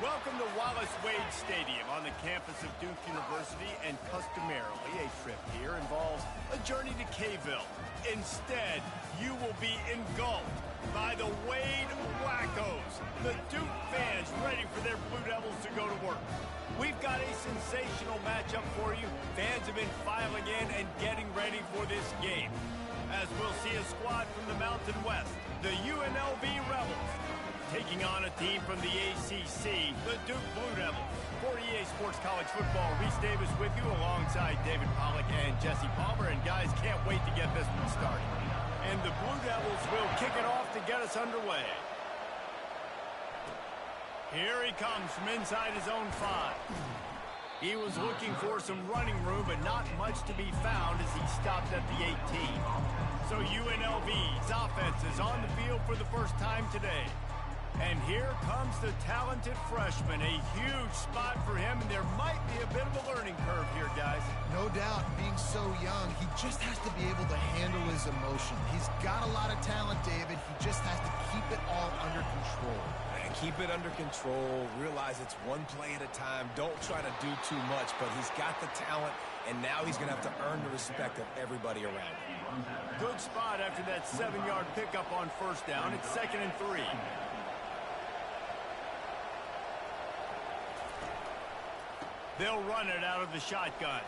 Welcome to Wallace Wade Stadium on the campus of Duke University, and customarily a trip here involves a journey to K-ville. Instead, you will be engulfed by the Wade Wackos, the Duke fans ready for their Blue Devils to go to work. We've got a sensational matchup for you. Fans have been filing in and getting ready for this game, as we'll see a squad from the Mountain West, the UNLV Rebels, taking on a team from the ACC, the Duke Blue Devils. For EA Sports College Football, Reese Davis with you alongside David Pollack and Jesse Palmer. And guys, can't wait to get this one started. And the Blue Devils will kick it off to get us underway. Here he comes from inside his own 5. He was looking for some running room, but not much to be found as he stopped at the 18. So UNLV's offense is on the field for the first time today. And here comes the talented freshman. A huge spot for him, and there might be a bit of a learning curve here, guys. No doubt, being so young, he just has to be able to handle his emotion. He's got a lot of talent, David. He just has to keep it all under control. And keep it under control. Realize it's one play at a time. Don't try to do too much, but he's got the talent, and now he's going to have to earn the respect of everybody around him. Good spot after that 7-yard pickup on first down. It's 2nd and 3. They'll run it out of the shotgun.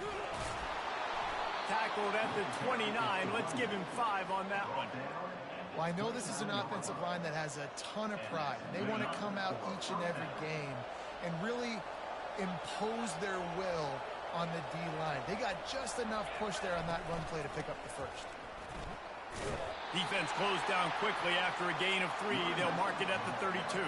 Tackled at the 29. Let's give him 5 on that one. Well, I know this is an offensive line that has a ton of pride. They want to come out each and every game and really impose their will on the D-line. They got just enough push there on that run play to pick up the first. Defense closed down quickly after a gain of 3. They'll mark it at the 32.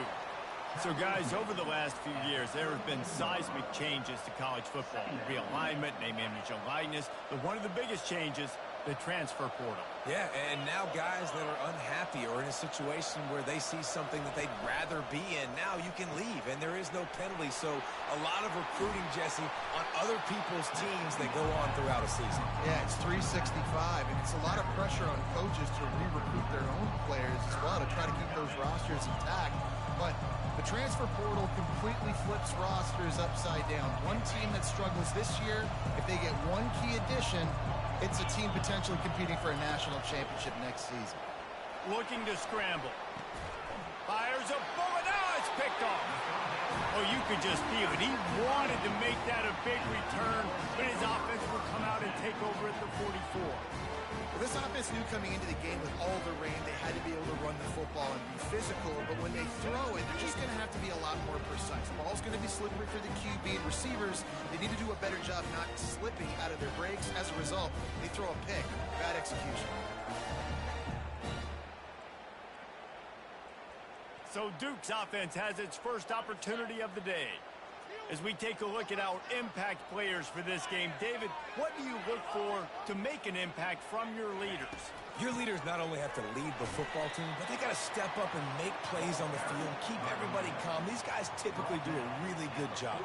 So, guys, over the last few years, there have been seismic changes to college football. Realignment, name, image, and likeness. But one of the biggest changes, the transfer portal. Yeah, and now guys that are unhappy or in a situation where they see something that they'd rather be in, now you can leave, and there is no penalty. So a lot of recruiting, Jesse, on other people's teams that go on throughout a season. Yeah, it's 365, and it's a lot of pressure on coaches to re-recruit their own players as well to try to keep those rosters intact. But the transfer portal completely flips rosters upside down. One team that struggles this year, if they get one key addition, it's a team potentially competing for a national championship next season. Looking to scramble. Fires a bullet. Oh, it's picked off. Oh, you could just feel it. He wanted to make that a big return, but his offense would come out and take over at the 44. Well, this offense knew coming into the game with all the rain, they had to be able to run the football and be physical, but when they throw it, they're just going to have to be a lot more precise. Ball's going to be slippery for the QB and receivers. They need to do a better job not slipping out of their breaks. As a result, they throw a pick. Bad execution. So Duke's offense has its first opportunity of the day. As we take a look at our impact players for this game, David, what do you look for to make an impact from your leaders? Your leaders not only have to lead the football team, but they got to step up and make plays on the field, keep everybody calm. These guys typically do a really good job.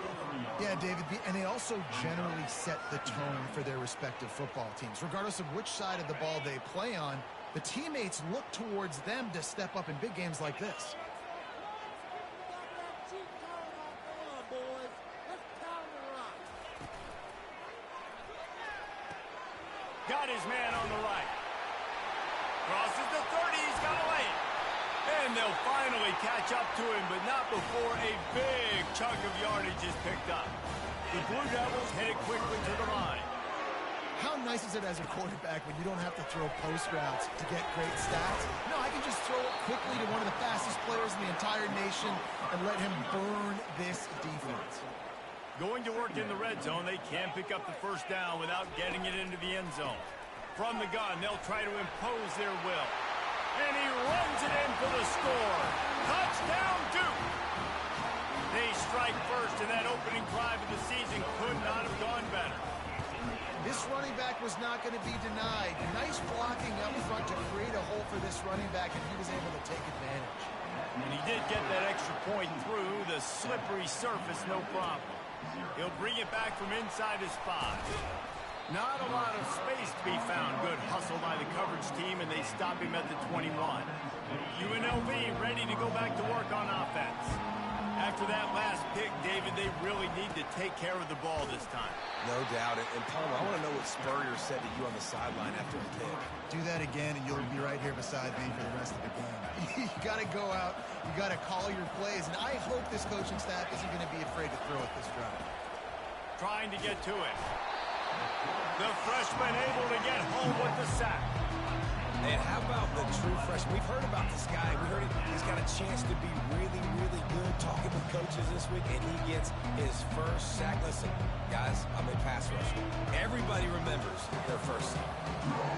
Yeah, David, and they also generally set the tone for their respective football teams. Regardless of which side of the ball they play on, the teammates look towards them to step up in big games like this. Got his man on the right. Crosses the 30, he's got to lay it. And they'll finally catch up to him, but not before a big chunk of yardage is picked up. The Blue Devils headed quickly to the line. How nice is it as a quarterback when you don't have to throw post routes to get great stats? No, I can just throw it quickly to one of the fastest players in the entire nation and let him burn this defense. Going to work in the red zone, they can't pick up the first down without getting it into the end zone. From the gun, they'll try to impose their will. And he runs it in for the score. Touchdown, Duke! They strike first, and that opening drive of the season could not have gone better. This running back was not going to be denied. Nice blocking up front to create a hole for this running back, and he was able to take advantage. And he did get that extra point through the slippery surface, no problem. He'll bring it back from inside his 5. Not a lot of space to be found. Good hustle by the coverage team, and they stop him at the 21. UNLV ready to go back to work on offense. After that last pick, David, they really need to take care of the ball this time. No doubt. And Palmer, I want to know what Spurrier said to you on the sideline after the kick. Do that again, and you'll be right here beside me for the rest of the game. You got to go out. You got to call your plays, and I hope this coaching staff isn't going to be afraid to throw at this drive. Trying to get to it. The freshman able to get home with the sack. And how about the true freshman? We've heard about this guy. We heard he's got a chance to be really, really good. Talking with coaches this week, and he gets his first sack. Listen, guys, I'm a pass rusher. Everybody remembers their first sack.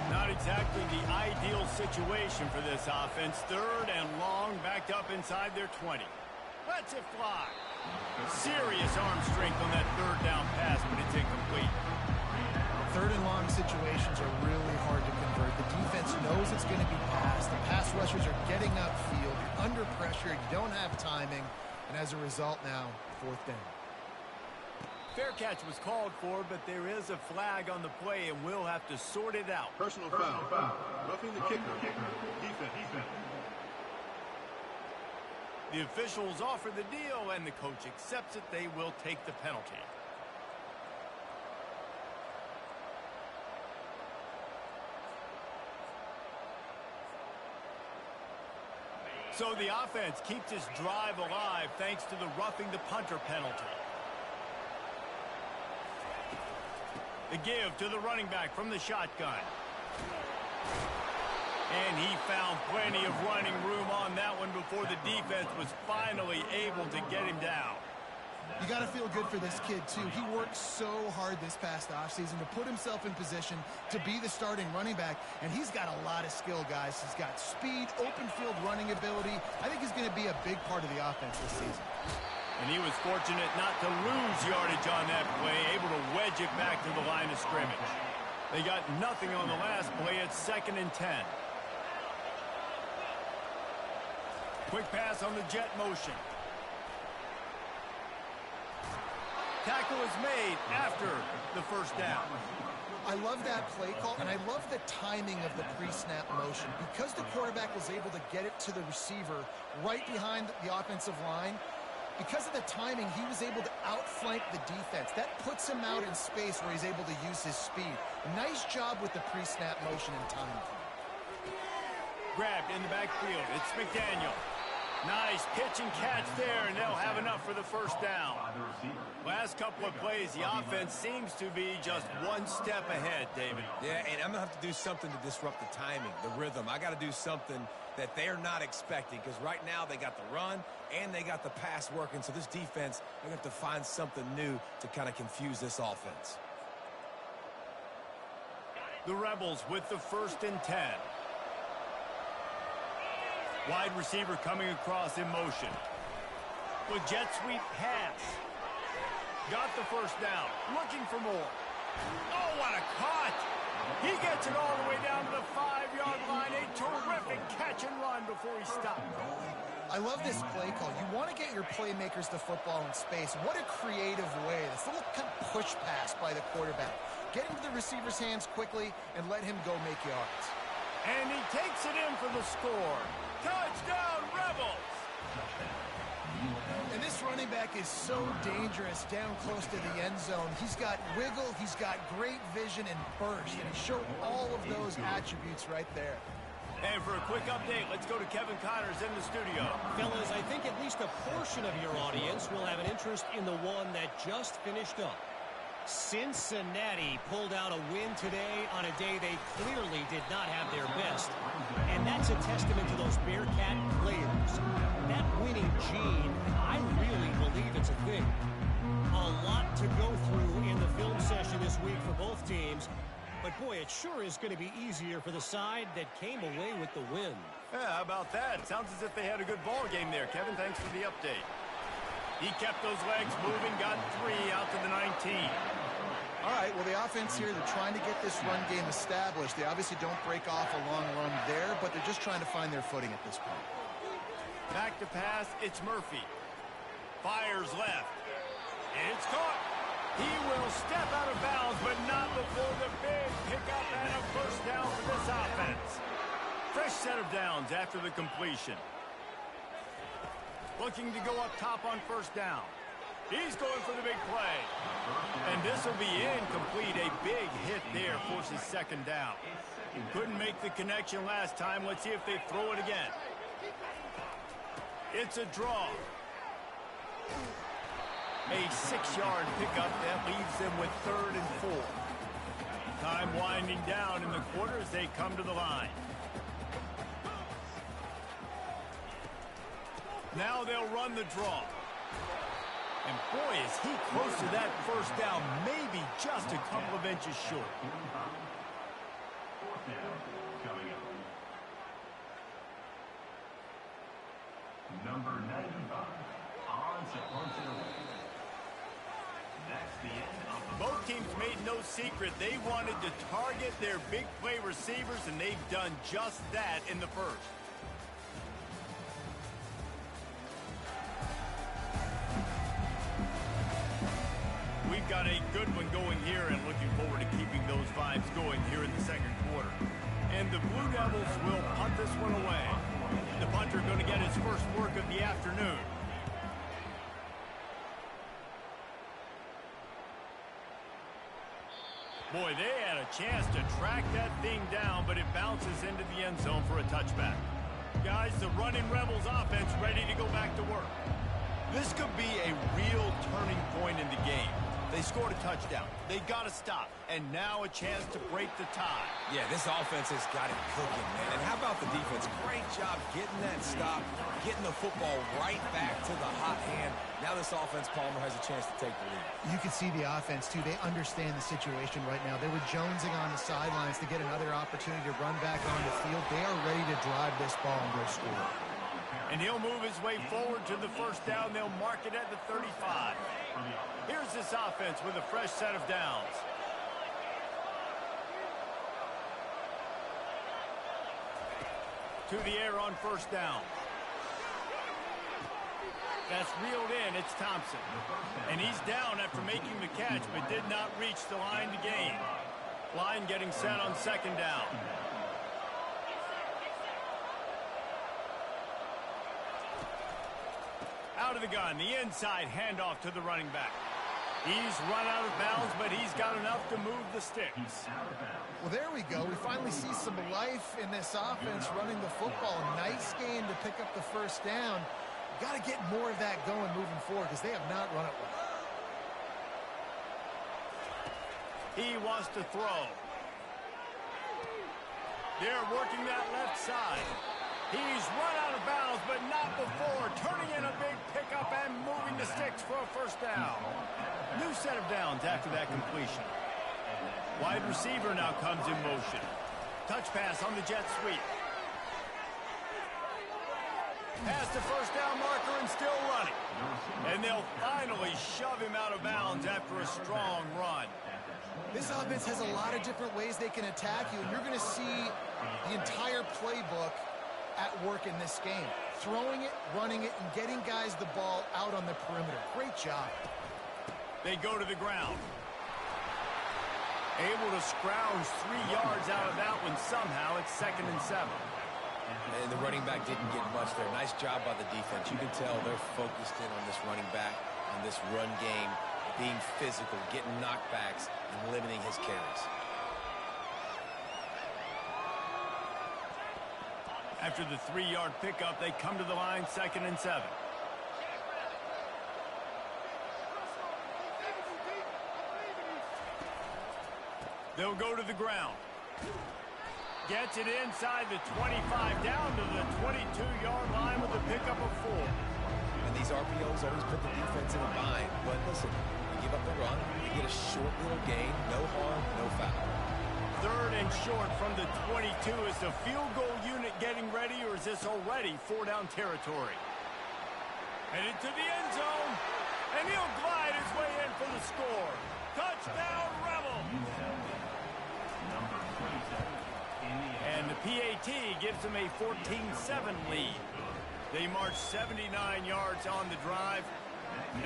Not exactly the ideal situation for this offense. 3rd and long, backed up inside their 20. Lets it fly. Serious arm strength on that 3rd down pass, but it's incomplete. 3rd and long situations are really hard to convert. The defense knows it's going to be passed. The pass rushers are getting upfield. You're under pressure. You don't have timing. And as a result now, 4th down. Fair catch was called for, but there is a flag on the play, and we'll have to sort it out. Personal foul. Roughing the kicker. Defense. The officials offer the deal, and the coach accepts it. They will take the penalty. So the offense keeps its drive alive thanks to the roughing the punter penalty. The give to the running back from the shotgun. And he found plenty of running room on that one before the defense was finally able to get him down. You got to feel good for this kid, too. He worked so hard this past offseason to put himself in position to be the starting running back, and he's got a lot of skill, guys. He's got speed, open field running ability. I think he's going to be a big part of the offense this season. And he was fortunate not to lose yardage on that play, able to wedge it back to the line of scrimmage. They got nothing on the last play. It's 2nd and 10. Quick pass on the jet motion. Tackle is made after the 1st down. I love that play call, and I love the timing of the pre-snap motion. Because the quarterback was able to get it to the receiver right behind the offensive line, because of the timing, he was able to outflank the defense. That puts him out in space where he's able to use his speed. Nice job with the pre-snap motion and timing. Grabbed in the backfield. It's McDaniel. Nice pitch and catch there, and they'll have enough for the 1st down. Last couple of plays, the offense seems to be just one step ahead, David. Yeah, and I'm going to have to do something to disrupt the timing, the rhythm. I got to do something that they're not expecting, because right now they got the run and they got the pass working. So this defense, they're going to have to find something new to kind of confuse this offense. The Rebels with the 1st and 10. Wide receiver coming across in motion. With jet sweep pass. Got the 1st down. Looking for more. Oh, what a cut! He gets it all the way down to the 5-yard line. A terrific catch and run before he stopped. I love this play call. You want to get your playmakers the football in space. What a creative way. This little kind of push pass by the quarterback. Get into the receiver's hands quickly and let him go make yards. And he takes it in for the score. Touchdown, Rebels! And this running back is so dangerous down close to the end zone. He's got wiggle, he's got great vision and burst, and he showed all of those attributes right there. And for a quick update, let's go to Kevin Connors in the studio. Fellas, I think at least a portion of your audience will have an interest in the one that just finished up. Cincinnati pulled out a win today on a day they clearly did not have their best. And that's a testament to those Bearcat players. That winning gene, I really believe it's a thing. A lot to go through in the film session this week for both teams. But boy, it sure is going to be easier for the side that came away with the win. Yeah, how about that? Sounds as if they had a good ball game there. Kevin, thanks for the update. He kept those legs moving, got 3 out to the 19. All right, well, the offense here, they're trying to get this run game established. They obviously don't break off a long run there, but they're just trying to find their footing at this point. Back to pass, it's Murphy. Fires left. It's caught. He will step out of bounds, but not before the big pickup and a 1st down for this offense. Fresh set of downs after the completion. Looking to go up top on first down. He's going for the big play. And this will be incomplete. A big hit there forces second down. Couldn't make the connection last time. Let's see if they throw it again. It's a draw. A 6-yard pickup that leaves them with 3rd and 4. Time winding down in the quarter as they come to the line. Now they'll run the draw. And boy, is he close to that first down, maybe just a couple of inches short. Number 95, on to punt it away. That's the end of the... Both teams made no secret they wanted to target their big play receivers, and they've done just that in the first. We've got a good one going here, and looking forward to keeping those vibes going here in the second quarter. And the Blue Devils will punt this one away. The punter going to get his first work of the afternoon. Boy, they had a chance to track that thing down, but it bounces into the end zone for a touchback. Guys, the running Rebels offense ready to go back to work. This could be a real turning point in the game. They scored a touchdown. They got to stop. And now a chance to break the tie. Yeah, this offense has got it cooking, man. And how about the defense? Great job getting that stop, getting the football right back to the hot hand. Now this offense, Palmer, has a chance to take the lead. You can see the offense, too. They understand the situation right now. They were jonesing on the sidelines to get another opportunity to run back on the field. They are ready to drive this ball and go score. And he'll move his way forward to the first down. They'll mark it at the 35. Here's this offense with a fresh set of downs. To the air on first down. That's reeled in. It's Thompson. And he's down after making the catch, but did not reach the line to gain. Line getting set on second down. Out of the gun, the inside handoff to the running back. He's run out of bounds, but he's got enough to move the sticks. Well, there we go. We finally see some life in this offense running the football. Nice game to pick up the first down. Got to get more of that going moving forward because they have not run it well. He wants to throw. They're working that left side. He's run out of bounds, but not before. Turning in a big pickup and moving the sticks for a first down. New set of downs after that completion. Wide receiver now comes in motion. Touch pass on the jet sweep. Past the first down marker and still running. And they'll finally shove him out of bounds after a strong run. This offense has a lot of different ways they can attack you, and you're going to see the entire playbook at work in this game. Throwing it, running it, and getting guys the ball out on the perimeter. Great job. They go to the ground. Able to scrounge 3 yards out of that one somehow. It's 2nd and 7. And the running back didn't get much there. Nice job by the defense. You can tell they're focused in on this running back, on this run game, being physical, getting knockbacks, and limiting his carries. After the 3-yard pickup, they come to the line, 2nd and 7. They'll go to the ground. Gets it inside the 25, down to the 22-yard line with a pickup of 4. And these RPOs always put the defense in a bind. But listen, you give up the run, you get a short little gain, no harm, no foul. 3rd and short from the 22. Is the field goal unit getting ready, or is this already 4-down territory? Headed to the end zone, and he'll glide his way in for the score. Touchdown, Rebels! And the PAT gives them a 14-7 lead. They marched 79 yards on the drive,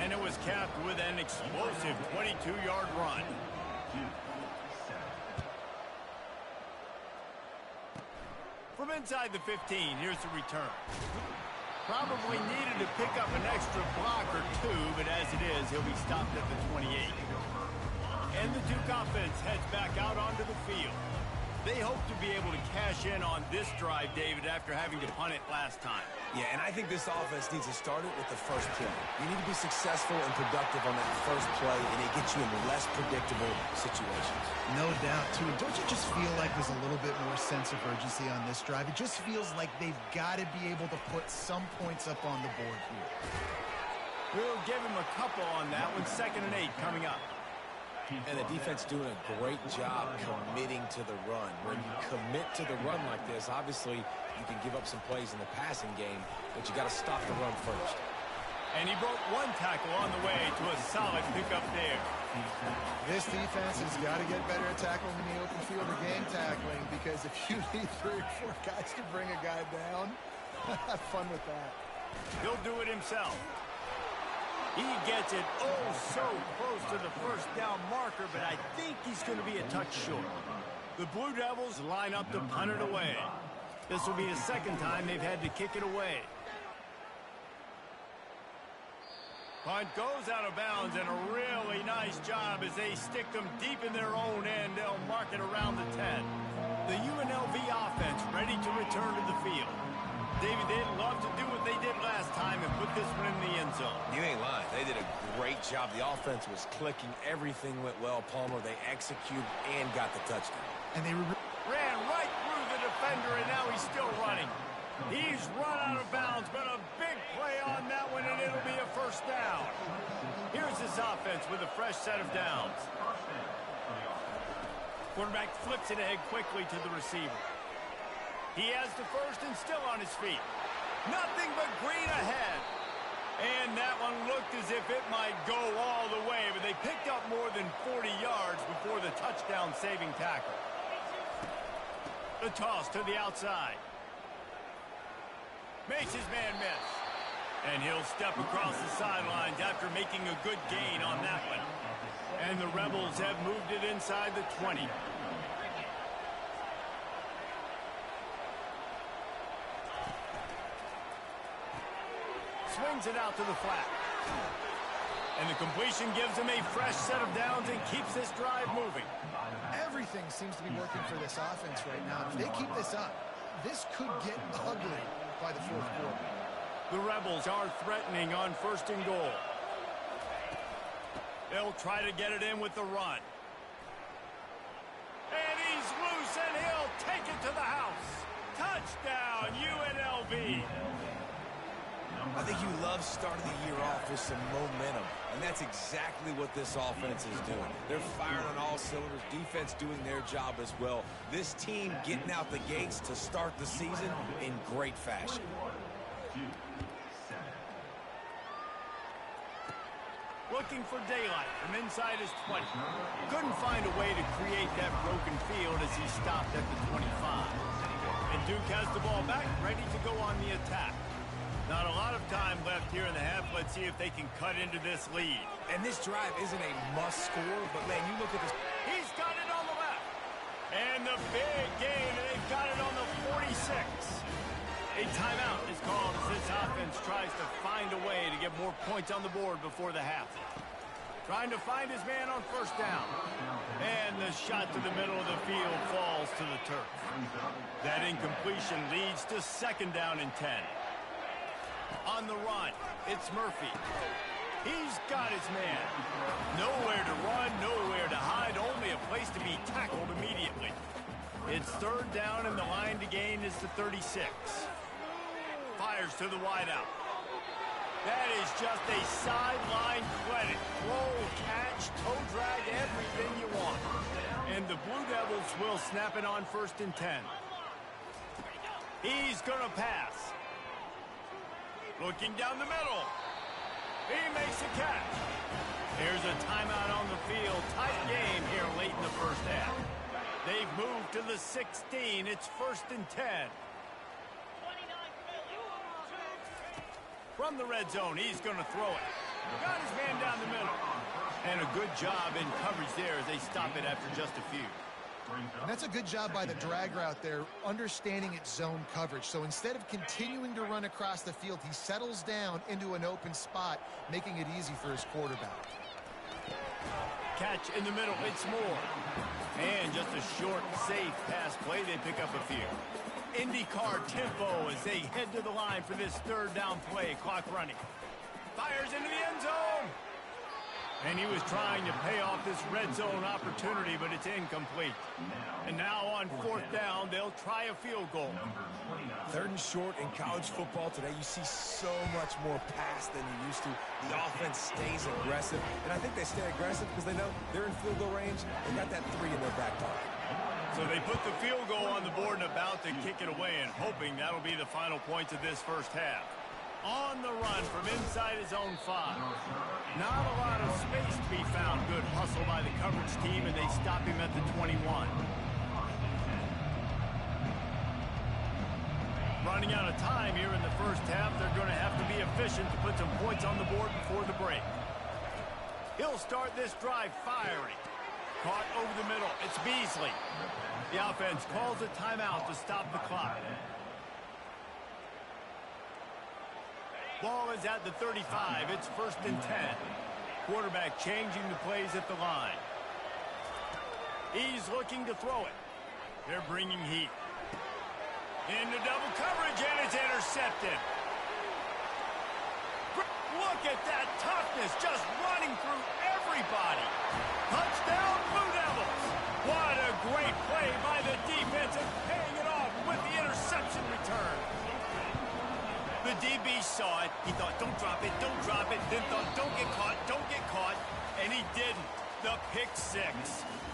and it was capped with an explosive 22-yard run. From inside the 15, here's the return. Probably needed to pick up an extra block or two, but as it is, he'll be stopped at the 28. And the Duke offense heads back out onto the field. They hope to be able to cash in on this drive, David, after having to punt it last time. Yeah, and I think this offense needs to start it with the first play. You need to be successful and productive on that first play, and it gets you in less predictable situations. No doubt, too. And don't you just feel like there's a little bit more sense of urgency on this drive? It just feels like they've got to be able to put some points up on the board here. We'll give him a couple on that one. 2nd and 8 coming up. And the defense doing a great job committing to the run. When you commit to the run like this, obviously you can give up some plays in the passing game, but you got to stop the run first. And he broke one tackle on the way to a solid pickup there. This defense has got to get better at tackling in the open field or game tackling, because if you need 3 or 4 guys to bring a guy down, have fun with that. He'll do it himself. He gets it so close to the first down marker, but I think he's going to be a touch short. The Blue Devils line up to punt it away. This will be the 2nd time they've had to kick it away. Punt goes out of bounds, and a really nice job as they stick them deep in their own end. They'll mark it around the 10. The UNLV offense ready to return to the field. David, they'd love to do what they did last time and put this one in the end zone. You ain't lying. They did a great job. The offense was clicking. Everything went well, Palmer. They executed and got the touchdown. And they ran right through the defender, and now he's still running. He's run out of bounds, but a big play on that one, and it'll be a first down. Here's this offense with a fresh set of downs. Quarterback flips it ahead quickly to the receiver. He has the first and still on his feet. Nothing but green ahead. And that one looked as if it might go all the way, but they picked up more than 40 yards before the touchdown-saving tackle. The toss to the outside. Makes his man miss. And he'll step across the sidelines after making a good gain on that one. And the Rebels have moved it inside the 20. Swings it out to the flat. And the completion gives him a fresh set of downs and keeps this drive moving. Everything seems to be working for this offense right now. If they keep this up, this could get ugly by the 4th quarter. The Rebels are threatening on 1st and goal. They'll try to get it in with the run. And he's loose, and he'll take it to the house. Touchdown, UNLV. I think you love starting the year off with some momentum, and that's exactly what this offense is doing. They're firing on all cylinders, defense doing their job as well. This team getting out the gates to start the season in great fashion. Looking for daylight from inside his 20. Couldn't find a way to create that broken field as he stopped at the 25. And Duke has the ball back, ready to go on the attack. Not a lot of time left here in the half. Let's see if they can cut into this lead. And this drive isn't a must score, but man, you look at this. He's got it on the left. And the big gain, and they've got it on the 46. A timeout is called as this offense tries to find a way to get more points on the board before the half. Trying to find his man on 1st down. And the shot to the middle of the field falls to the turf. That incompletion leads to 2nd down and 10. On the run, it's Murphy. He's got his man. Nowhere to run, nowhere to hide, only a place to be tackled immediately. It's 3rd down, and the line to gain is the 36. Fires to the wideout. That is just a sideline credit. Roll, catch, toe drag, everything you want. And the Blue Devils will snap it on 1st and 10. He's going to pass. Looking down the middle. He makes a catch. There's a timeout on the field. Tight game here late in the 1st half. They've moved to the 16. It's 1st and 10. From the red zone, he's going to throw it. Got his man down the middle. And a good job in coverage there as they stop it after just a few. And that's a good job by the drag route there, understanding its zone coverage. So instead of continuing to run across the field, he settles down into an open spot, making it easy for his quarterback. Catch in the middle, it's Moore. And just a short, safe pass play, they pick up a few. IndyCar tempo as they head to the line for this third down play. Clock running. Fires into the end zone. And he was trying to pay off this red zone opportunity, but it's incomplete. And now on fourth down, they'll try a field goal. Third and short in college football today, you see so much more pass than you used to. The offense stays aggressive, and I think they stay aggressive because they know they're in field goal range. They got that 3 in their back pocket. So they put the field goal on the board and about to kick it away, and hoping that'll be the final points of this first half. On the run from inside his own 5. Not a lot of space to be found. Good hustle by the coverage team, and they stop him at the 21. Running out of time here in the first half. They're going to have to be efficient to put some points on the board before the break. He'll start this drive firing. Caught over the middle. It's Beasley. The offense calls a timeout to stop the clock. Ball is at the 35. It's 1st and 10. Quarterback changing the plays at the line. He's looking to throw it. They're bringing heat. Into double coverage, and it's intercepted. Look at that toughness, just running through everybody. Touchdown, Blue Devils. What a great play by the defense and paying it off with the interception return. The DB saw it. He thought, don't drop it, then thought, don't get caught, and he didn't. The pick 6.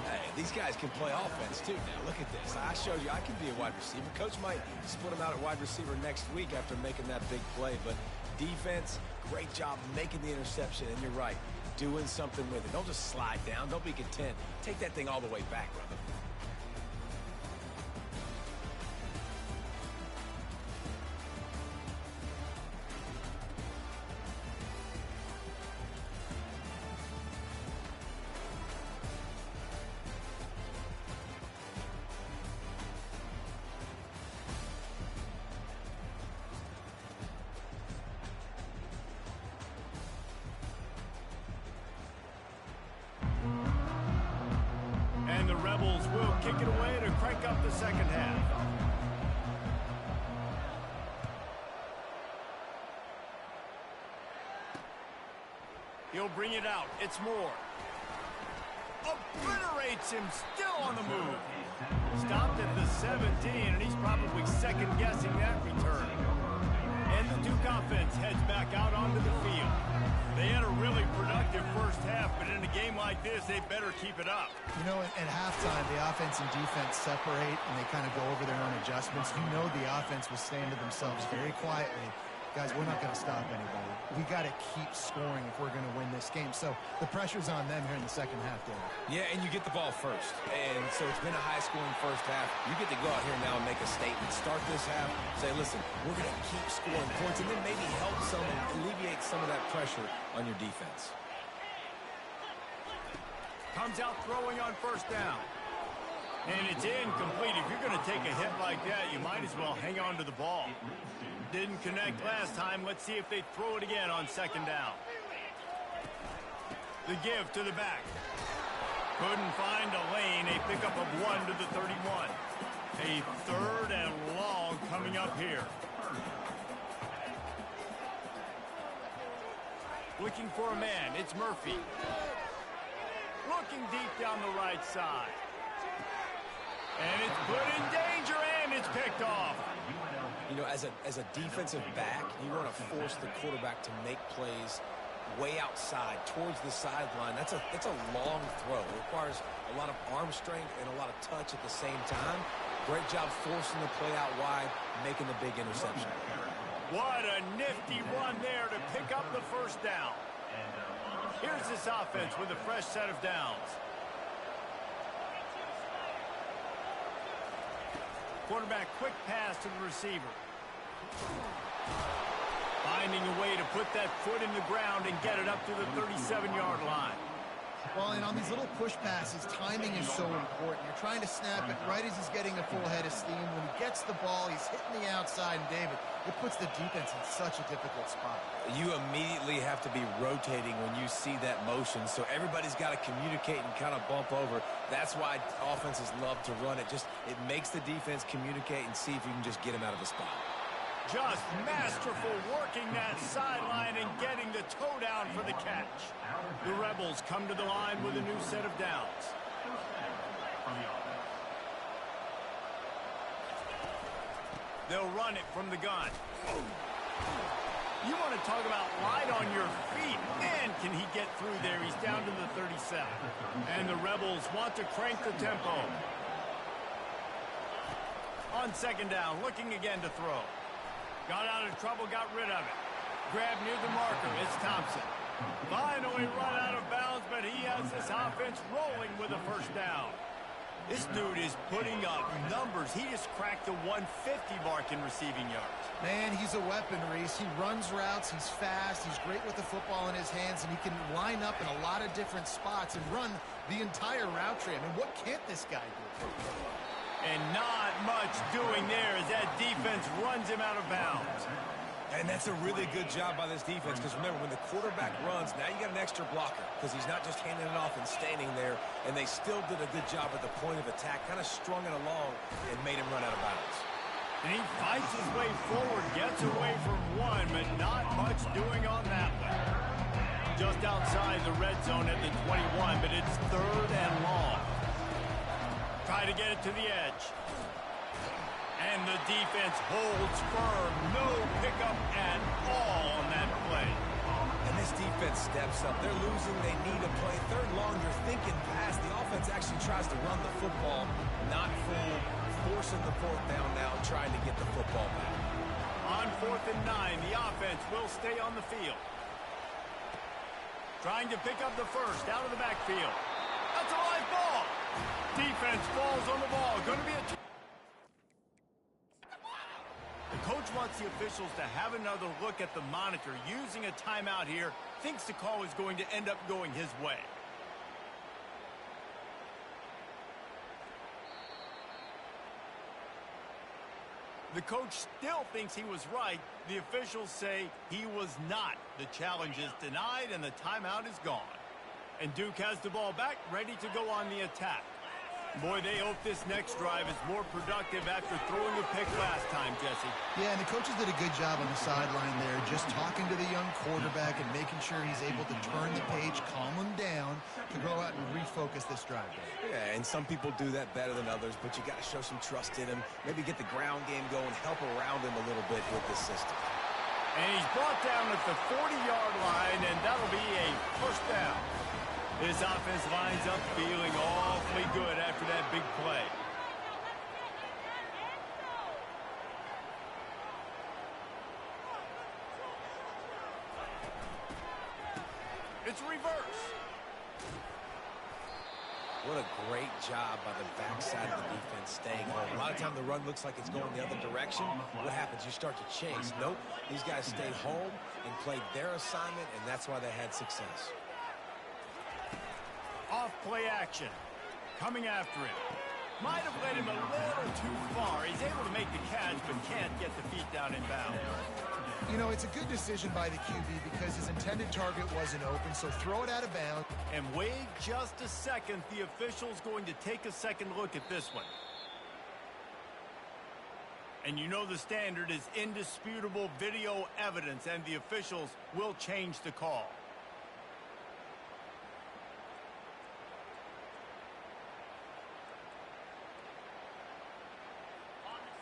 Hey, these guys can play offense, too. Now, look at this. I showed you I can be a wide receiver. Coach might split him out at wide receiver next week after making that big play, but defense, great job making the interception, and you're right, doing something with it. Don't just slide down. Don't be content. Take that thing all the way back, brother. And the Rebels will kick it away to crank up the second half. He'll bring it out. It's Moore. Obliterates him, still on the move. Stopped at the 17, and he's probably second-guessing that return. And the Duke offense heads back out onto the field. They had a really productive first half, but in a game like this, they better keep it up. You know, at halftime, the offense and defense separate, and they kind of go over their own adjustments. You know the offense was saying to themselves very quietly, guys, we're not going to stop anybody. We got to keep scoring if we're going to win this game. So the pressure's on them here in the second half, Derek. Yeah, and you get the ball first. And so it's been a high-scoring first half. You get to go out here now and make a statement. Start this half, say, listen, we're going to keep scoring points, and then maybe help some and alleviate some of that pressure on your defense. Comes out throwing on first down. And it's incomplete. If you're going to take a hit like that, you might as well hang on to the ball. Didn't connect last time. Let's see if they throw it again on second down. The give to the back. Couldn't find a lane. A pickup of 1 to the 31. A 3rd and long coming up here. Looking for a man. It's Murphy. Looking deep down the right side. And it's put in danger, and it's picked off. You know, as a defensive back, you want to force the quarterback to make plays way outside, towards the sideline. That's a long throw. It requires a lot of arm strength and a lot of touch at the same time. Great job forcing the play out wide, making the big interception. What a nifty run there to pick up the first down. Here's this offense with a fresh set of downs. Quarterback quick pass to the receiver. Finding a way to put that foot in the ground and get it up to the 37-yard line. Well, and on these little push passes, timing is so important. You're trying to snap it right as he's getting a full head of steam. When he gets the ball, he's hitting the outside, and David, it puts the defense in such a difficult spot. You immediately have to be rotating when you see that motion, so everybody's got to communicate and kind of bump over. That's why offenses love to run it. It makes the defense communicate and see if you can just get him out of the spot. Just masterful working that sideline and getting the toe down for the catch. The Rebels come to the line with a new set of downs. They'll run it from the gun. You want to talk about light on your feet. Man, can he get through there. He's down to the 37. And the Rebels want to crank the tempo. On second down, looking again to throw. Got out of trouble, got rid of it. Grab near the marker, it's Thompson. Finally run out of bounds, but he has this offense rolling with a first down. This dude is putting up numbers. He just cracked the 150 mark in receiving yards. Man, he's a weapon, Reese. He runs routes, he's fast, he's great with the football in his hands, and he can line up in a lot of different spots and run the entire route tree. I mean, what can't this guy do? And not much doing there as that defense runs him out of bounds. And that's a really good job by this defense, because remember, when the quarterback runs, now you got an extra blocker, because he's not just handing it off and standing there, and they still did a good job at the point of attack, kind of strung it along and made him run out of bounds. And he fights his way forward, gets away from one, but not much doing on that one. Just outside the red zone at the 21, but it's third and long. Try to get it to the edge. And the defense holds firm. No pickup at all on that play. And this defense steps up. They're losing. They need a play. Third long, you're thinking pass. The offense actually tries to run the football. Not full. Forcing the fourth down now, trying to get the football back. On 4th and 9, the offense will stay on the field. Trying to pick up the first out of the backfield. That's a live ball. Defense falls on the ball. Going to be a... The coach wants the officials to have another look at the monitor. Using a timeout here, thinks the call is going to end up going his way. The coach still thinks he was right. The officials say he was not. The challenge is denied and the timeout is gone. And Duke has the ball back, ready to go on the attack. Boy, they hope this next drive is more productive after throwing a pick last time, Jesse. Yeah, and the coaches did a good job on the sideline there, just talking to the young quarterback and making sure he's able to turn the page, calm him down, to go out and refocus this drive. Yeah, and some people do that better than others, but you got to show some trust in him, maybe get the ground game going, help around him a little bit with this system. And he's brought down at the 40-yard line, and that'll be a first down. This offense lines up feeling awfully good after that big play. It's reverse. What a great job by the backside of the defense staying home. A lot of time the run looks like it's going the other direction. What happens? You start to chase. Nope. These guys stayed home and played their assignment, and that's why they had success. Off play action. Coming after him. Might have led him a little too far. He's able to make the catch, but can't get the feet down in bounds. You know, it's a good decision by the QB because his intended target wasn't open, so throw it out of bounds. And wait just a second. The official's going to take a second look at this one. And you know the standard is indisputable video evidence, and the officials will change the call.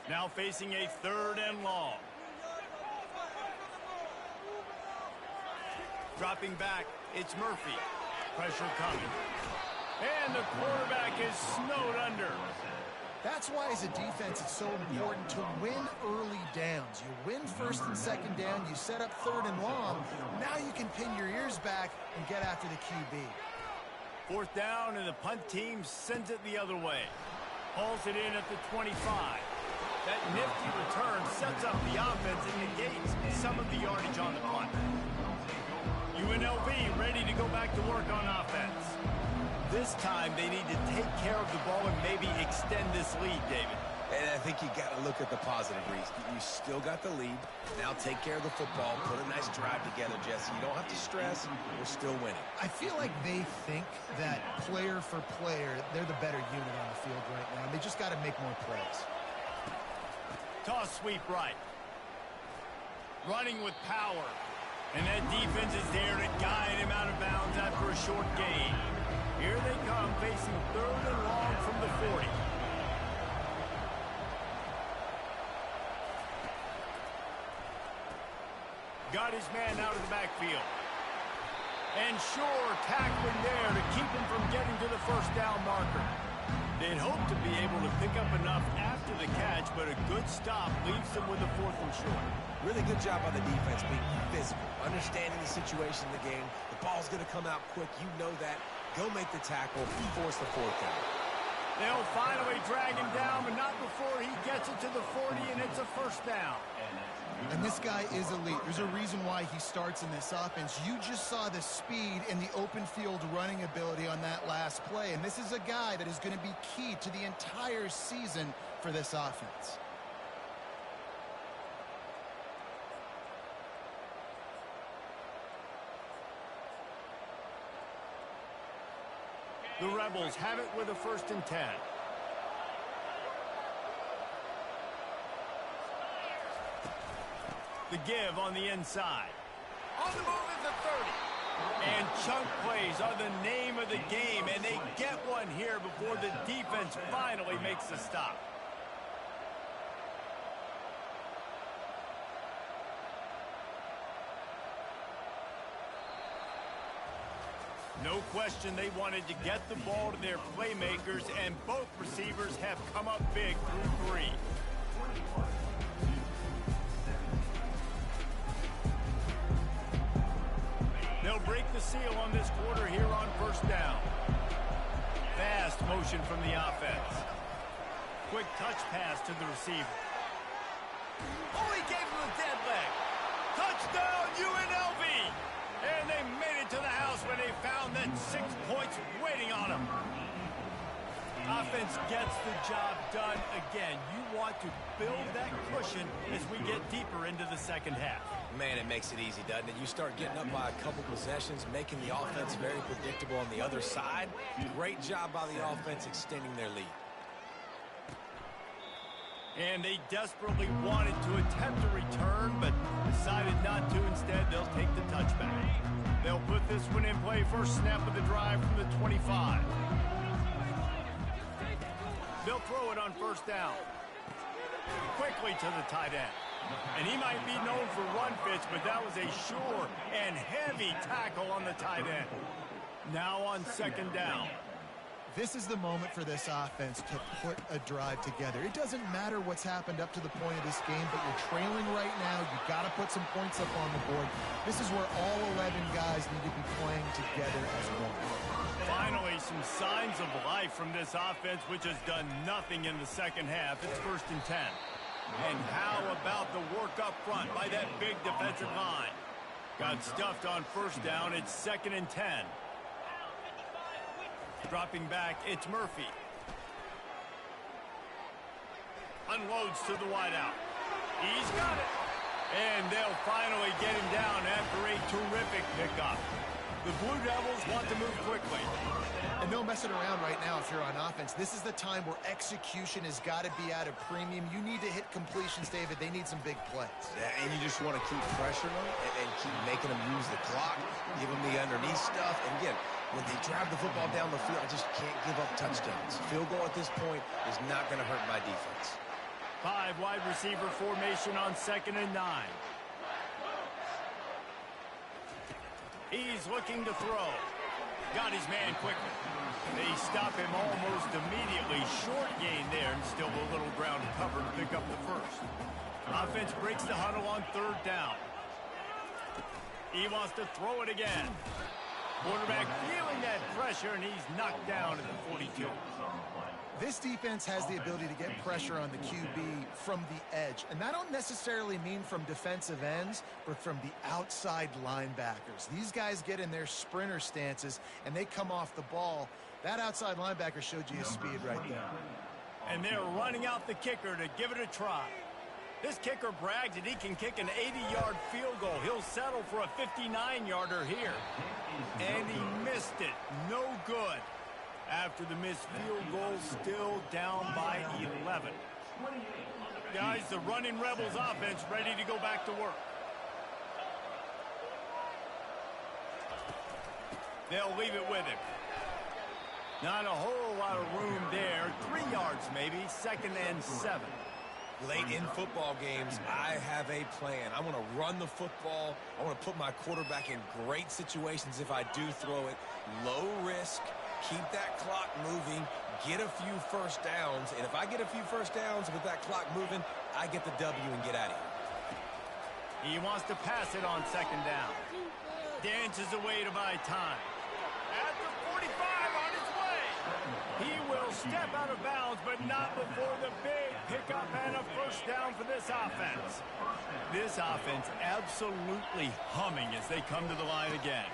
Now facing a third and long. Dropping back, it's Murphy. Pressure coming. And the quarterback is snowed under. That's why, as a defense, it's so important to win early downs. You win first and second down, you set up third and long. Now you can pin your ears back and get after the QB. Fourth down, and the punt team sends it the other way. Hauls it in at the 25. That nifty return sets up the offense and negates some of the yardage on the punt. UNLV ready to go back to work on offense. This time, they need to take care of the ball and maybe extend this lead, David. And I think you got to look at the positive, Reese. You still got the lead. Now take care of the football. Put a nice drive together, Jesse. You don't have to stress. We're still winning. I feel like they think that player for player, they're the better unit on the field right now. They just got to make more plays. Toss sweep right. Running with power. And that defense is there to guide him out of bounds after a short gain. Here they come, facing 3rd and long from the 40. Got his man out of the backfield. And sure, tackling there to keep him from getting to the first down marker. They'd hope to be able to pick up enough after the catch, but a good stop leaves them with a 4th and short. Really good job by the defense being physical, understanding the situation in the game. The ball's going to come out quick. You know that. Go make the tackle, force the 4th down. They'll finally drag him down, but not before he gets it to the 40, and it's a first down. And this guy is elite. There's a reason why he starts in this offense. You just saw the speed and the open field running ability on that last play, and this is a guy that is going to be key to the entire season for this offense. The Rebels have it with a 1st and 10. The give on the inside. On the move is the 30. And chunk plays are the name of the game, and they get one here before the defense finally makes the stop. No question they wanted to get the ball to their playmakers, and both receivers have come up big through 3. They'll break the seal on this quarter here on 1st down. Fast motion from the offense. Quick touch pass to the receiver. Oh, he gave him a dead leg. Touchdown, UNLV! And they made it to the house when they found that 6 points waiting on them. Offense gets the job done again. You want to build that cushion as we get deeper into the second half. Man, it makes it easy, doesn't it? You start getting up by a couple possessions, making the offense very predictable on the other side. Great job by the offense extending their lead. And they desperately wanted to attempt a return, but decided not to. Instead, they'll take the touchback. They'll put this one in play. First snap of the drive from the 25. They'll throw it on 1st down. Quickly to the tight end. And he might be known for run fits, but that was a sure and heavy tackle on the tight end. Now on 2nd down. This is the moment for this offense to put a drive together. It doesn't matter what's happened up to the point of this game, but you're trailing right now. You've got to put some points up on the board. This is where all 11 guys need to be playing together as one. Finally, some signs of life from this offense, which has done nothing in the second half. It's 1st and 10. And how about the work up front by that big defensive line? Got stuffed on 1st down. It's 2nd and 10. Dropping back, it's Murphy. Unloads to the wideout. He's got it. And they'll finally get him down after a terrific pickup. The Blue Devils want to move quickly. And no messing around right now if you're on offense. This is the time where execution has got to be at a premium. You need to hit completions, David. They need some big plays. Yeah, and you just want to keep pressuring them and keep making them use the clock, give them the underneath stuff. And again, when they drive the football down the field, I just can't give up touchdowns. Field goal at this point is not going to hurt my defense. 5 wide receiver formation on 2nd and 9. He's looking to throw. Got his man quickly. They stop him almost immediately. Short gain there, and still a little ground to cover to pick up the 1st. Offense breaks the huddle on 3rd down. He wants to throw it again. Quarterback feeling that pressure, and he's knocked down at the 42. This defense has the ability to get pressure on the QB from the edge. And that don't necessarily mean from defensive ends, but from the outside linebackers. These guys get in their sprinter stances, and they come off the ball. That outside linebacker showed you his speed right there. And they're running out the kicker to give it a try. This kicker brags that he can kick an 80-yard field goal. He'll settle for a 59-yarder here. And he missed it. No good. After the missed field goal, still down by 11. Guys, the running Rebels offense ready to go back to work. They'll leave it with him. Not a whole lot of room there. 3 yards maybe, 2nd and 7. Late in football games, I have a plan. I want to run the football. I want to put my quarterback in great situations if I do throw it. Low risk. Keep that clock moving, get a few first downs, and if I get a few first downs with that clock moving, I get the W and get out of here. He wants to pass it on 2nd down. Dances away to buy time. At the 45 on his way. He will step out of bounds, but not before the big pickup and a first down for this offense. This offense absolutely humming as they come to the line again.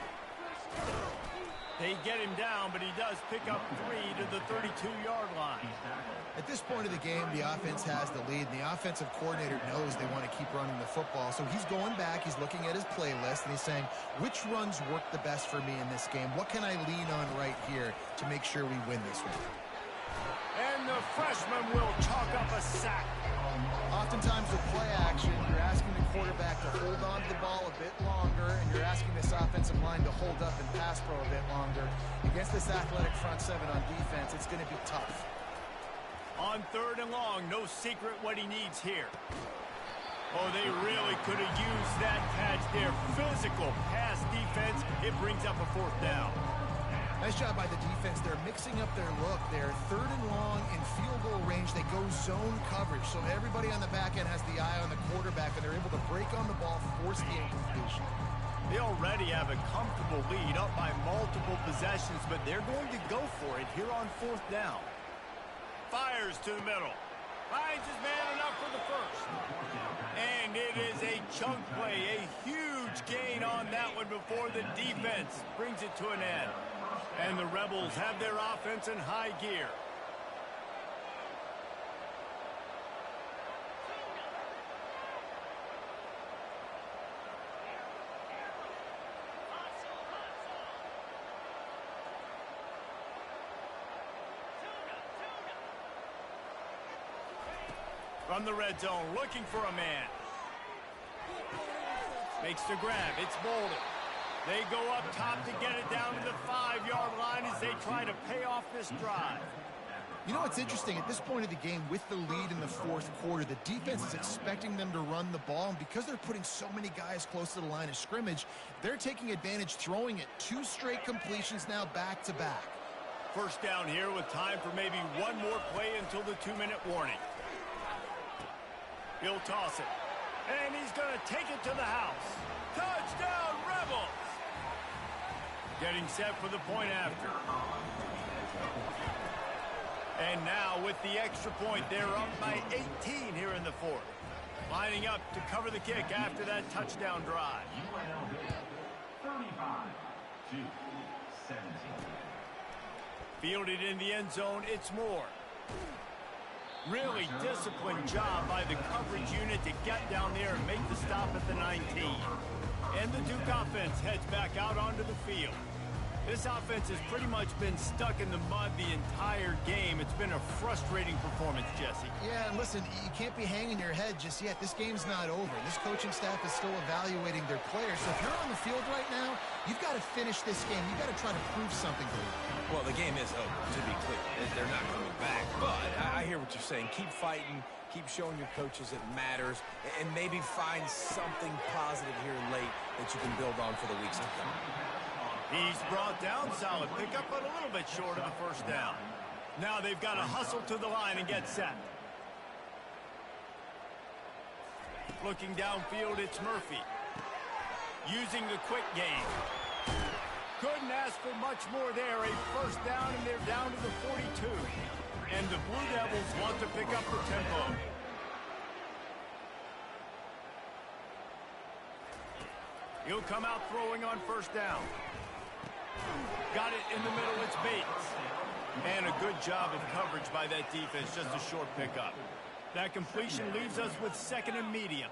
They get him down, but he does pick up 3 to the 32-yard line. At this point of the game, the offense has the lead, and the offensive coordinator knows they want to keep running the football. So he's going back, he's looking at his playlist, and he's saying, which runs work the best for me in this game? What can I lean on right here to make sure we win this one? And the freshman will chalk up a sack. Oftentimes with play action, you're asking the quarterback to hold on to the ball a bit longer, and you're asking this offensive line to hold up and pass pro a bit longer. Against this athletic front seven on defense, it's going to be tough. On 3rd and long, no secret what he needs here. Oh, they really could have used that catch there. Physical pass defense. It brings up a 4th down. Nice job by the defense. They're mixing up their look. They're 3rd and long in field goal range. They go zone coverage. So everybody on the back end has the eye on the quarterback, and they're able to break on the ball, force the incompletion. They already have a comfortable lead up by multiple possessions, but they're going to go for it here on 4th down. Fires to the middle. Finds his man enough for the first. And it is a chunk play, a huge gain on that one before the defense brings it to an end. And the Rebels have their offense in high gear. From the red zone, looking for a man. Makes the grab. It's Bolden. They go up top to get it down to the 5-yard line as they try to pay off this drive. You know what's interesting? At this point of the game, with the lead in the 4th quarter, the defense is expecting them to run the ball. And because they're putting so many guys close to the line of scrimmage, they're taking advantage, throwing it. 2 straight completions now back-to-back. First down here with time for maybe one more play until the 2-minute warning. He'll toss it. And he's going to take it to the house. Touchdown, Rebels! Getting set for the point after. And now with the extra point, they're up by 18 here in the 4th. Lining up to cover the kick after that touchdown drive. UNLV 35-17. Fielded in the end zone, it's Moore. Really disciplined job by the coverage unit to get down there and make the stop at the 19. And the Duke offense heads back out onto the field. This offense has pretty much been stuck in the mud the entire game. It's been a frustrating performance, Jesse. Yeah, and listen, you can't be hanging your head just yet. This game's not over. This coaching staff is still evaluating their players. So if you're on the field right now, you've got to finish this game. You've got to try to prove something to them. Well, the game is over, to be clear. They're not coming back. But I hear what you're saying. Keep fighting. Keep showing your coaches it matters. And maybe find something positive here late that you can build on for the weeks to come. He's brought down, solid pickup, but a little bit short of the first down. Now they've got to hustle to the line and get set. Looking downfield, it's Murphy. Using the quick game. Couldn't ask for much more there. A first down, and they're down to the 42. and the Blue Devils want to pick up the tempo. He'll come out throwing on first down. Got it in the middle, it's Bates. And a good job of coverage by that defense, just a short pickup. That completion leaves us with second and medium.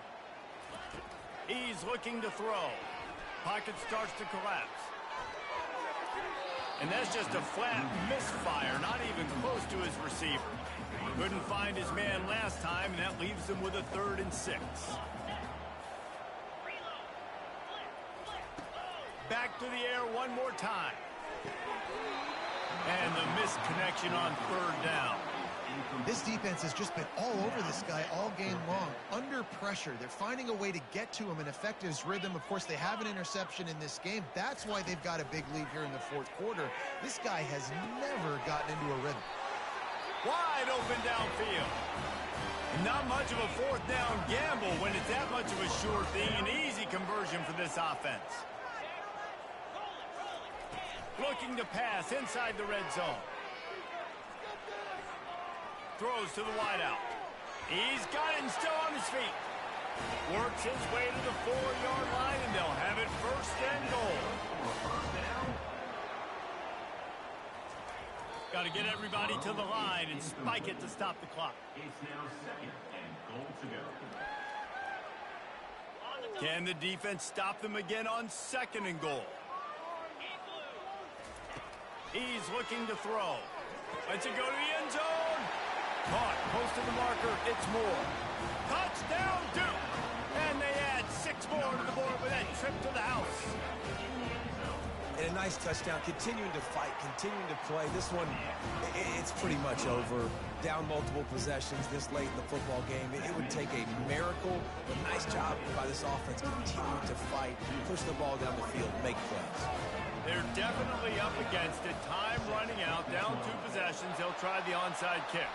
He's looking to throw. Pocket starts to collapse. And that's just a flat misfire, not even close to his receiver. Couldn't find his man last time, and that leaves him with a 3rd and 6. Back to the air one more time. And the misconnection on 3rd down. This defense has just been all over this guy all game long. Under pressure, they're finding a way to get to him and affect his rhythm. Of course, they have an interception in this game. That's why they've got a big lead here in the 4th quarter. This guy has never gotten into a rhythm. Wide open downfield. Not much of a 4th down gamble when it's that much of a sure thing. An easy conversion for this offense. Looking to pass inside the red zone. Throws to the wideout. He's got it and still on his feet. Works his way to the 4-yard line, and they'll have it 1st and goal. Got to get everybody to the line and spike it to stop the clock. It's now 2nd and goal to go. Can the defense stop them again on 2nd and goal? He's looking to throw. Lets it go to the end zone. Caught close to the marker. It's Moore. Touchdown, Duke. And they add 6 more to the board with that trip to the house. And a nice touchdown. Continuing to fight, continuing to play. This one, it's pretty much over. Down multiple possessions this late in the football game. It would take a miracle, but nice job by this offense continuing to fight, push the ball down the field, make plays. They're definitely up against it. Time running out. Down 2 possessions. They'll try the onside kick.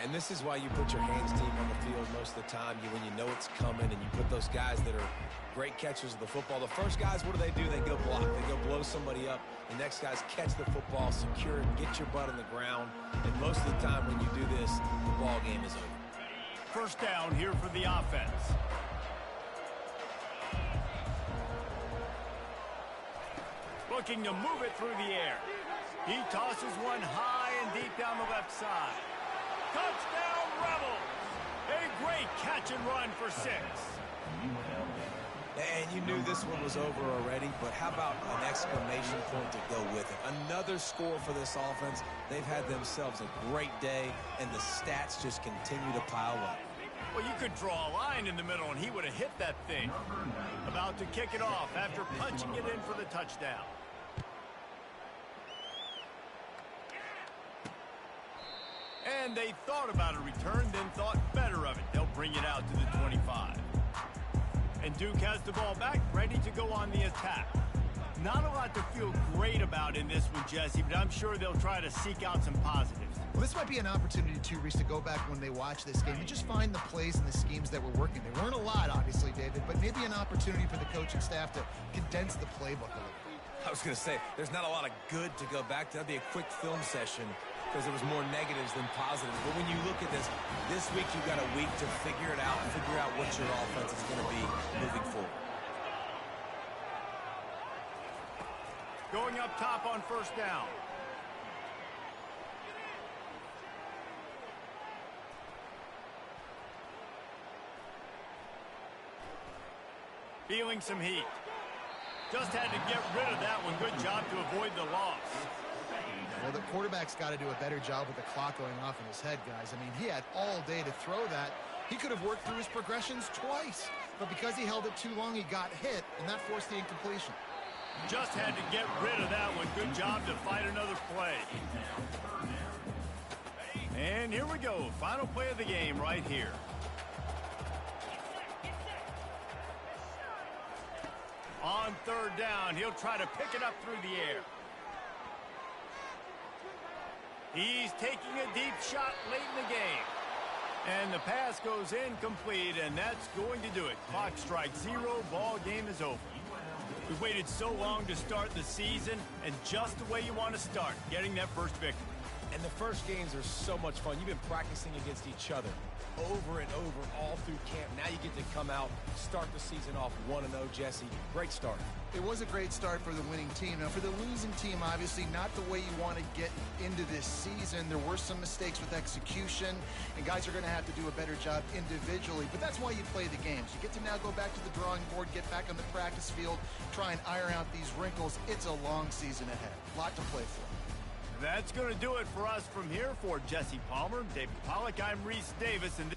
And this is why you put your hands deep on the field most of the time. When you know it's coming, and you put those guys that are great catchers of the football. The first guys, what do? They go block. They go blow somebody up. The next guys catch the football, secure it, get your butt on the ground. And most of the time when you do this, the ball game is over. 1st down here for the offense. Looking to move it through the air. He tosses one high and deep down the left side. Touchdown, Rebels! A great catch and run for 6. And you knew this one was over already, but how about an exclamation point to go with it? Another score for this offense. They've had themselves a great day, and the stats just continue to pile up. Well, you could draw a line in the middle, and he would have hit that thing. About to kick it off after punching it in for the touchdown. And they thought about a return, then thought better of it. They'll bring it out to the 25. And Duke has the ball back, ready to go on the attack. Not a lot to feel great about in this one, Jesse, but I'm sure they'll try to seek out some positives. Well, this might be an opportunity, too, Reese, to go back when they watch this game and just find the plays and the schemes that were working. There weren't a lot, obviously, David, but maybe an opportunity for the coaching staff to condense the playbook a little bit. I was going to say, there's not a lot of good to go back to. That'd be a quick film session because there was more negatives than positives. But when you look at this week you've got a week to figure it out and figure out what your offense is going to be moving forward. Going up top on 1st down. Feeling some heat. Just had to get rid of that one. Good job to avoid the loss. Well, the quarterback's got to do a better job with the clock going off in his head, guys. I mean, he had all day to throw that. He could have worked through his progressions twice. But because he held it too long, he got hit, and that forced the incompletion. Just had to get rid of that one. Good job to fight another play. And here we go. Final play of the game right here. On 3rd down, he'll try to pick it up through the air. He's taking a deep shot late in the game. And the pass goes incomplete, and that's going to do it. Clock strikes 0, ball game is over. We waited so long to start the season, and just the way you want to start, getting that first victory. And the first games are so much fun. You've been practicing against each other over and over all through camp. Now you get to come out, start the season off 1-0, Jesse. Great start. It was a great start for the winning team. Now, for the losing team, obviously not the way you want to get into this season. There were some mistakes with execution, and guys are going to have to do a better job individually. But that's why you play the games. You get to now go back to the drawing board, get back on the practice field, try and iron out these wrinkles. It's a long season ahead. A lot to play for. That's going to do it for us from here. For Jesse Palmer, David Pollack, I'm Reese Davis, and